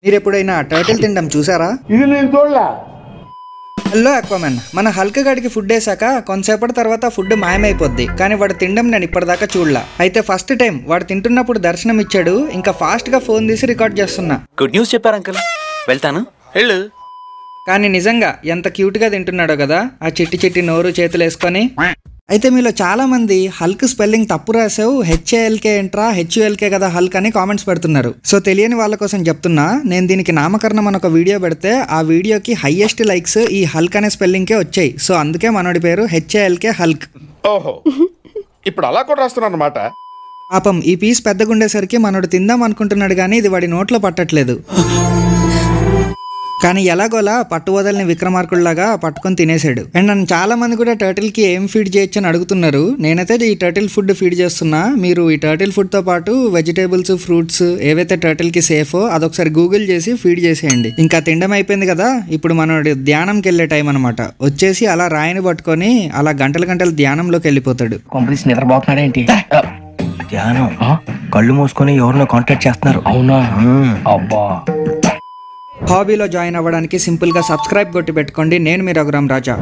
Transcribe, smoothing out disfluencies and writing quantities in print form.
మీరు ఎప్పుడైనా టర్టిల్ తినడం చూసారా? ఇది నేను చూడలా. హలో అక్వామన్, మన హల్క్ గడికి ఫుడ్ వేసాక కొంతసేపటి తర్వాత ఫుడ్ మాయమైపోద్ది, కానీ వాడు తినడం నేను ఇప్పటిదాకా చూడలా. అయితే ఫస్ట్ టైం వాడు తింటున్నప్పుడు దర్శనం ఇచ్చాడు. ఇంకా ఫాస్ట్ గా ఫోన్ తీసి రికార్డ్ చేస్తున్నా. గుడ్ న్యూస్ చెప్పారు అంకుల్, వెళ్తాను. వెళ్ళు. కానీ నిజంగా ఎంత క్యూట్ గా తింటున్నాడో కదా, ఆ చిట్టి చిట్టి నోరు చేతులు వేసుకొని. అయితే మీలో చాలా మంది హల్క్ స్పెల్లింగ్ తప్పు రాసావు, హెచ్ఏఎల్కే ఎంట్రా, హెచ్యుఎల్కే కదా హల్క్ అని కామెంట్స్ పెడుతున్నారు. సో తెలియని వాళ్ళ కోసం చెప్తున్నా, నేను దీనికి నామకరణం అని ఒక వీడియో పెడితే ఆ వీడియోకి హైయెస్ట్ లైక్స్ ఈ హల్క్ అనే స్పెల్లింగ్కే వచ్చాయి. సో అందుకే మనోడి పేరు హెచ్ఏఎల్కే హల్క్. ఓహో, ఇప్పుడు అలా కూడా రాస్తున్నాను అన్నమాట. పాపం ఈ పీస్ పెద్దగా ఉండేసరికి మనోడు తిందాం అనుకుంటున్నాడు, కానీ ఇది వాడి నోట్లో పట్టట్లేదు. కానీ ఎలాగోలా పట్టు వదలని విక్రమార్కుల్లాగా పట్టుకొని తినేసాడు. అండ్ నన్ను చాలా మంది కూడా టర్టిల్ కి ఏం ఫీడ్ చేయొచ్చు అని అడుగుతున్నారు. నేనైతే ఈ టర్టిల్ ఫుడ్ ఫీడ్ చేస్తున్నా. మీరు ఈ టర్టిల్ ఫుడ్ తో పాటు వెజిటేబుల్స్, ఫ్రూట్స్ ఏవైతే టర్టిల్ కి సేఫో అదొకసారి గూగుల్ చేసి ఫీడ్ చేసేయండి. ఇంకా తినడం అయిపోయింది కదా, ఇప్పుడు మనోడి ధ్యానంకి వెళ్ళే టైం అనమాట. వచ్చేసి అలా రాయిని పట్టుకొని అలా గంటల గంటల ధ్యానంలోకి వెళ్ళిపోతాడు. కంప్లీట్ నిద్రపోతున్నాడేంటి? ధ్యానం కళ్ళు మూసుకొని ఎవరినో కాంటాక్ట్ చేస్తున్నారు. అవునా? అబ్బా. హాబీలో జాయిన్ అవ్వడానికి సింపుల్ గా సబ్స్క్రైబ్ కొట్టి పెట్టుకోండి. నేను మీ రఘురామ్ రాజా.